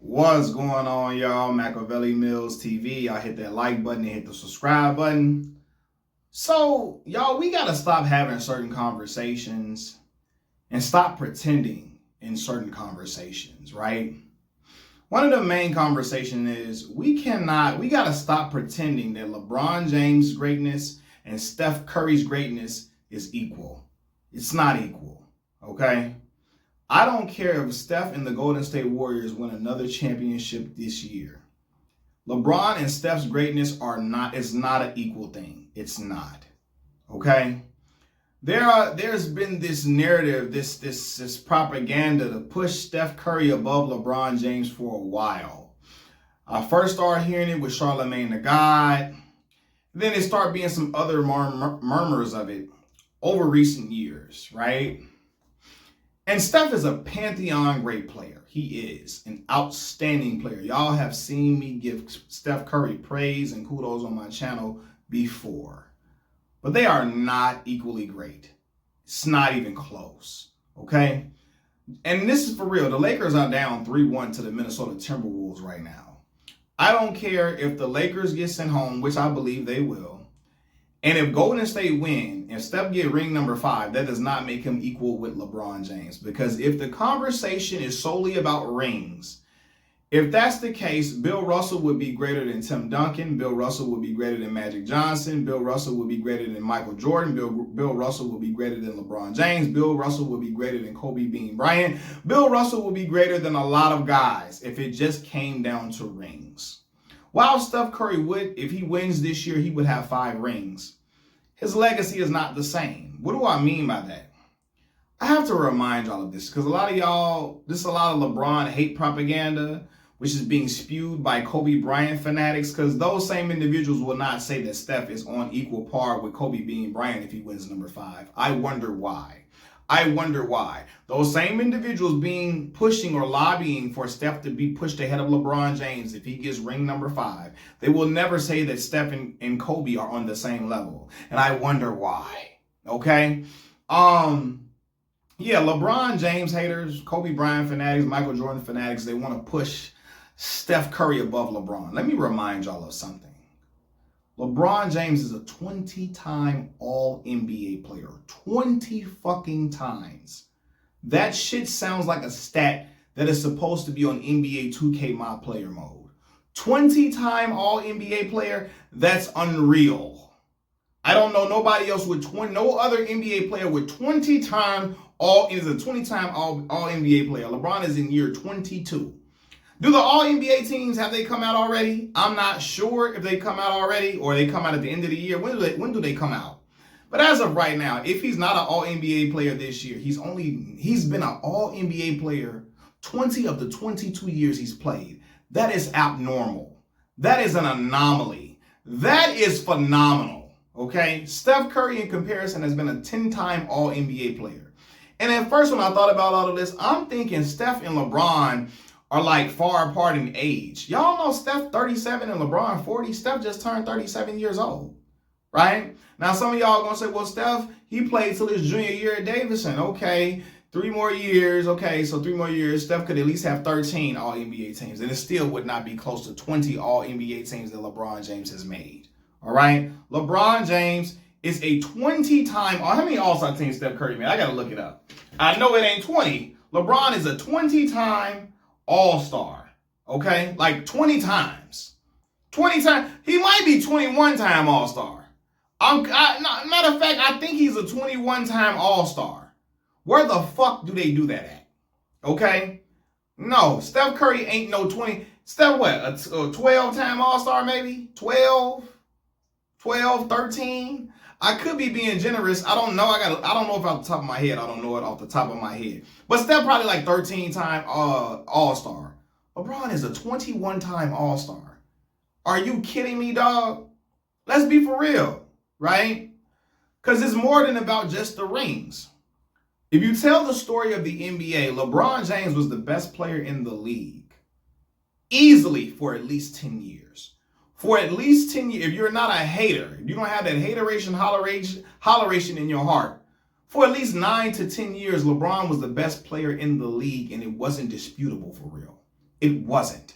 What's going on, y'all? Machiavelli Mills TV. Y'all hit that like button and hit the subscribe button. So, y'all, we got to stop having certain conversations and stop pretending in certain conversations, right? One of the main conversations is we got to stop pretending that LeBron James' greatness and Steph Curry's greatness is equal. It's not equal, okay? I don't care if Steph and the Golden State Warriors win another championship this year. LeBron and Steph's greatness is not an equal thing. It's not. Okay? There's been this narrative, this propaganda to push Steph Curry above LeBron James for a while. I first started hearing it with Charlamagne the God. Then it started being some other murmurs of it over recent years, right? And Steph is a Pantheon great player. He is an outstanding player. Y'all have seen me give Steph Curry praise and kudos on my channel before. But they are not equally great. It's not even close, okay? And this is for real. The Lakers are down 3-1 to the Minnesota Timberwolves right now. I don't care if the Lakers get sent home, which I believe they will. And if Golden State win, if Steph get ring number 5, that does not make him equal with LeBron James. Because if the conversation is solely about rings, if that's the case, Bill Russell would be greater than Tim Duncan. Bill Russell would be greater than Magic Johnson. Bill Russell would be greater than Michael Jordan. Bill Russell would be greater than LeBron James. Bill Russell would be greater than Kobe Bean Bryant. Bill Russell would be greater than a lot of guys if it just came down to rings. While Steph Curry would, if he wins this year, he would have 5 rings. His legacy is not the same. What do I mean by that? I have to remind y'all of this because a lot of y'all, this is a lot of LeBron hate propaganda, which is being spewed by Kobe Bryant fanatics, because those same individuals will not say that Steph is on equal par with Kobe Bean Bryant if he wins number 5. I wonder why. Those same individuals pushing or lobbying for Steph to be pushed ahead of LeBron James if he gets ring number 5, they will never say that Steph and Kobe are on the same level. And I wonder why. Okay? Yeah, LeBron James haters, Kobe Bryant fanatics, Michael Jordan fanatics, they want to push Steph Curry above LeBron. Let me remind y'all of something. LeBron James is a 20-time All-NBA player. 20 fucking times. That shit sounds like a stat that is supposed to be on NBA 2K My Player mode. 20-time All-NBA player, that's unreal. I don't know nobody else with no other NBA player with 20-time All-NBA player. LeBron is in year 22. Do the All-NBA teams, have they come out already? I'm not sure if they come out already or they come out at the end of the year. When do they come out? But as of right now, if he's not an All-NBA player this year, he's been an All-NBA player 20 of the 22 years he's played. That is abnormal. That is an anomaly. That is phenomenal, okay? Steph Curry, in comparison, has been a 10-time All-NBA player. And at first, when I thought about all of this, I'm thinking Steph and LeBron are like far apart in age. Y'all know Steph 37 and LeBron 40. Steph just turned 37 years old, right? Now, some of y'all are going to say, well, Steph, he played till his junior year at Davidson. Okay, 3 more years. Okay, so 3 more years. Steph could at least have 13 All-NBA teams, and it still would not be close to 20 All-NBA teams that LeBron James has made, all right? LeBron James is a 20-time, how many All-Star teams Steph Curry made? I got to look it up. I know it ain't 20. LeBron is a 20-time All-Star, okay? Like 20 times. 20 times. He might be 21-time All-Star. Matter of fact, I think he's a 21-time All-Star. Where the fuck do they do that at? Okay? No, Steph Curry ain't no 20. Steph what? A 12-time All-Star maybe? 12, 13? I could be being generous. I don't know. I don't know if off the top of my head. I don't know it off the top of my head. But Steph probably like 13-time All-Star. LeBron is a 21-time All-Star. Are you kidding me, dog? Let's be for real, right? Because it's more than about just the rings. If you tell the story of the NBA, LeBron James was the best player in the league. Easily for at least 10 years. For at least 10 years, if you're not a hater, if you don't have that hateration, holleration in your heart, for at least 9 to 10 years, LeBron was the best player in the league, and it wasn't disputable for real. It wasn't.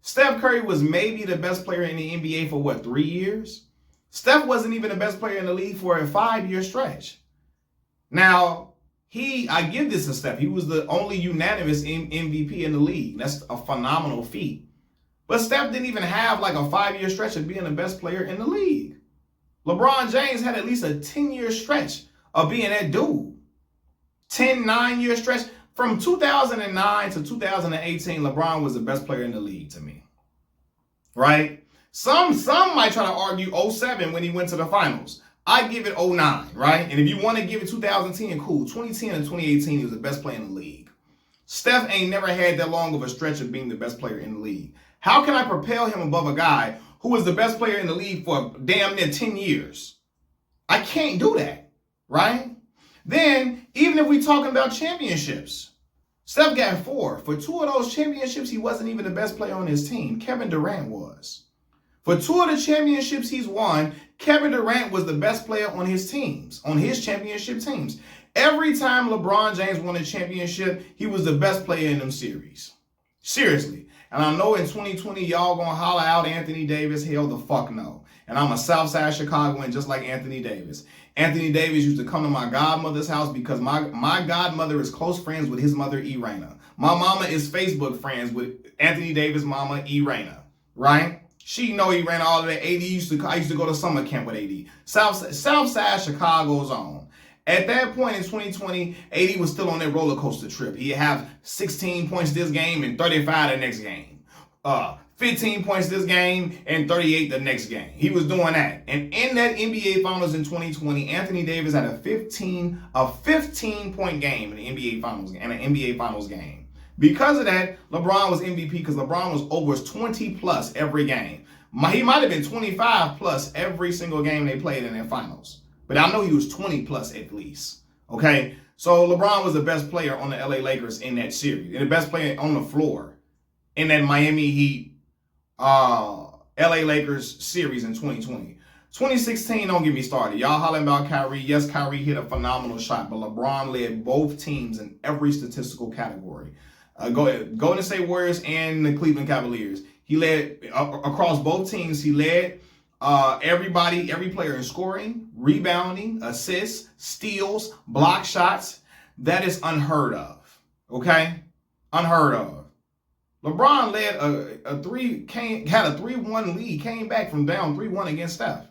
Steph Curry was maybe the best player in the NBA for what, 3 years? Steph wasn't even the best player in the league for a 5-year stretch. Now, I give this to Steph. He was the only unanimous MVP in the league. That's a phenomenal feat. But Steph didn't even have like a 5-year stretch of being the best player in the league. LeBron James had at least a 10-year stretch of being that dude. 9-year stretch. From 2009 to 2018, LeBron was the best player in the league to me. Right? Some might try to argue 07 when he went to the finals. I give it 09, right? And if you want to give it 2010, cool. 2010 and 2018, he was the best player in the league. Steph ain't never had that long of a stretch of being the best player in the league. How can I propel him above a guy who was the best player in the league for damn near 10 years? I can't do that, right? Then, even if we're talking about championships, Steph got 4. For 2 of those championships, he wasn't even the best player on his team. Kevin Durant was. For 2 of the championships he's won, Kevin Durant was the best player on his teams, on his championship teams. Every time LeBron James won a championship, he was the best player in them series. Seriously. And I know in 2020, y'all gonna holler out Anthony Davis. Hell the fuck no. And I'm a Southside Chicagoan just like Anthony Davis. Anthony Davis used to come to my godmother's house because my godmother is close friends with his mother, Irena. My mama is Facebook friends with Anthony Davis' mama, Irena, right? She know Irena all of that. I used to go to summer camp with AD. Southside Chicago's own. At that point in 2020, AD was still on that roller coaster trip. He'd have 16 points this game and 35 the next game. 15 points this game and 38 the next game. He was doing that. And in that NBA Finals in 2020, Anthony Davis had a 15-point game in the NBA Finals and an NBA Finals game. Because of that, LeBron was MVP because LeBron was over 20 plus every game. He might have been 25 plus every single game they played in their finals. But I know he was 20 plus at least. Okay? So LeBron was the best player on the LA Lakers in that series. And the best player on the floor in that Miami Heat LA Lakers series in 2020. 2016, don't get me started. Y'all hollering about Kyrie. Yes, Kyrie hit a phenomenal shot, but LeBron led both teams in every statistical category. Golden State Warriors and the Cleveland Cavaliers. He led across both teams. He led every player in scoring, rebounding, assists, steals, block shots. That is unheard of. Okay? Unheard of. LeBron led had a 3-1 lead, came back from down 3-1 against Steph.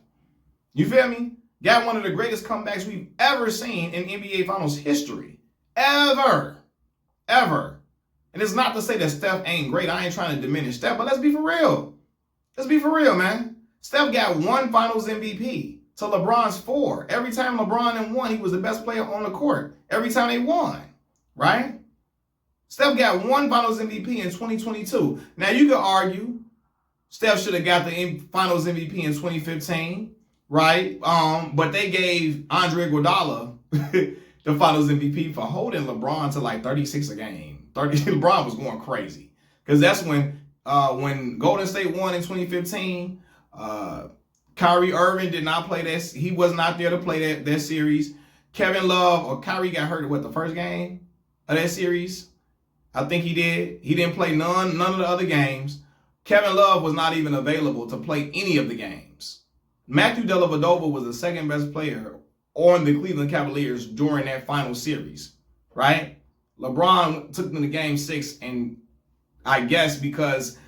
You feel me? Got one of the greatest comebacks we've ever seen in NBA Finals history. Ever. And it's not to say that Steph ain't great. I ain't trying to diminish Steph, but let's be for real. Let's be for real, man. Steph got 1 Finals MVP to LeBron's 4. Every time LeBron won, he was the best player on the court. Every time they won, right? Steph got 1 Finals MVP in 2022. Now, you could argue Steph should have got the Finals MVP in 2015, right? But they gave Andre Iguodala the Finals MVP for holding LeBron to like 36 a game. LeBron was going crazy because that's when Golden State won in 2015. Kyrie Irving did not play that. He was not there to play that series. Kevin Love or Kyrie got hurt at the first game of that series. I think he did. He didn't play none of the other games. Kevin Love was not even available to play any of the games. Matthew Dellavedova was the second best player on the Cleveland Cavaliers during that final series, right? LeBron took them to game 6, and I guess because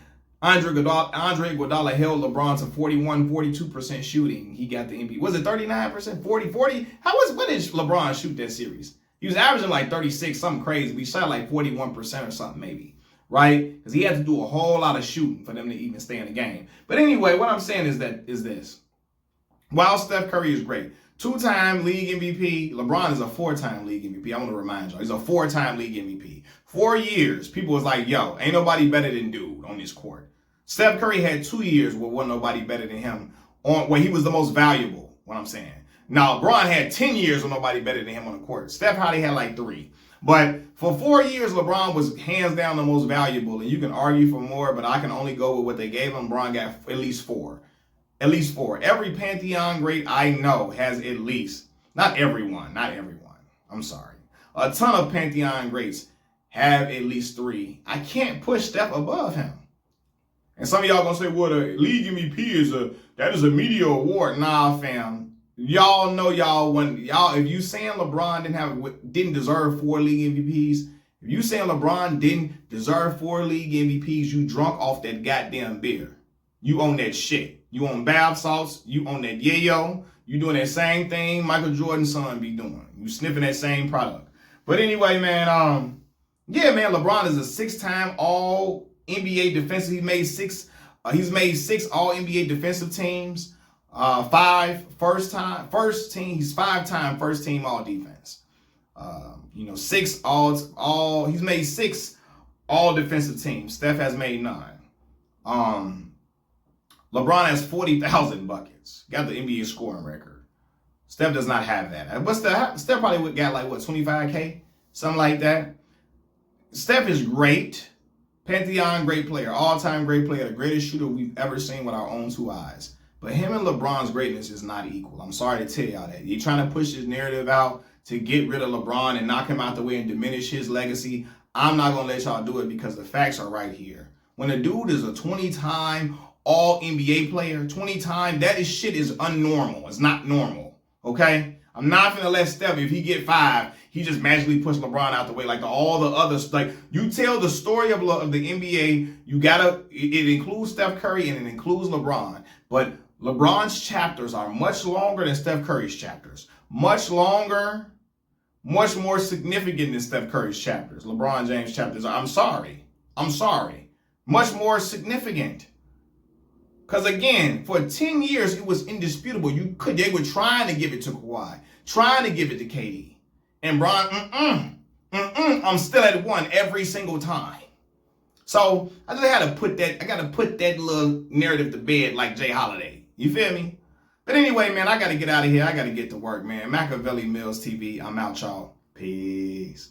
Andre Iguodala held LeBron to 42% shooting, he got the MVP. Was it 39%? 40? What did LeBron shoot that series? He was averaging like 36, something crazy. We shot like 41% or something maybe, right? Because he had to do a whole lot of shooting for them to even stay in the game. But anyway, what I'm saying is this. While Steph Curry is great, 2-time league MVP, LeBron is a 4-time league MVP. I want to remind y'all, he's a 4-time league MVP. 4 years, people was like, yo, ain't nobody better than dude on this court. Steph Curry had 2 years where wasn't nobody better than him where he was the most valuable, what I'm saying. Now, LeBron had 10 years with nobody better than him on the court. Steph probably had like 3. But for 4 years, LeBron was hands down the most valuable. And you can argue for more, but I can only go with what they gave him. LeBron got at least 4. At least 4. Every Pantheon great I know has at least, not everyone. I'm sorry. A ton of Pantheon greats have at least 3. I can't push Steph above him. And some of y'all gonna say, well, the league MVP is that is a media award. Nah, fam. Y'all know if you saying LeBron didn't deserve 4 league MVPs, if you saying LeBron didn't deserve 4 league MVPs, you drunk off that goddamn beer. You own that shit. You own bath salts, you own that yayo, you doing that same thing Michael Jordan's son be doing. You sniffing that same product. But anyway, man, yeah, man, LeBron is a 6-time All-NBA defensive. He's made 6 All-NBA defensive teams. 5 first team. He's 5-time first team All-Defense. 6 he's made 6 All-Defensive teams. Steph has made 9. LeBron has 40,000 buckets. Got the NBA scoring record. Steph does not have that. But Steph probably got like, what, 25K? Something like that. Steph is great. Pantheon, great player. All-time great player. The greatest shooter we've ever seen with our own 2 eyes. But him and LeBron's greatness is not equal. I'm sorry to tell y'all that. You're trying to push this narrative out to get rid of LeBron and knock him out the way and diminish his legacy. I'm not going to let y'all do it because the facts are right here. When a dude is a 20-time All-NBA player, 20-time, that shit is unnormal. It's not normal, okay? I'm not going to let Steph, if he get 5, he just magically push LeBron out the way like all the others. Like, you tell the story of the NBA, it includes Steph Curry and it includes LeBron. But LeBron's chapters are much longer than Steph Curry's chapters. Much longer, much more significant than Steph Curry's chapters. LeBron James' chapters, I'm sorry. Much more significant. Because again, for 10 years, it was indisputable. They were trying to give it to Kawhi, trying to give it to KD. And Bron, I'm still at 1 every single time. So I just had to put that little narrative to bed like Jay Holiday. You feel me? But anyway, man, I got to get out of here. I got to get to work, man. Machiavelli Mills TV. I'm out, y'all. Peace.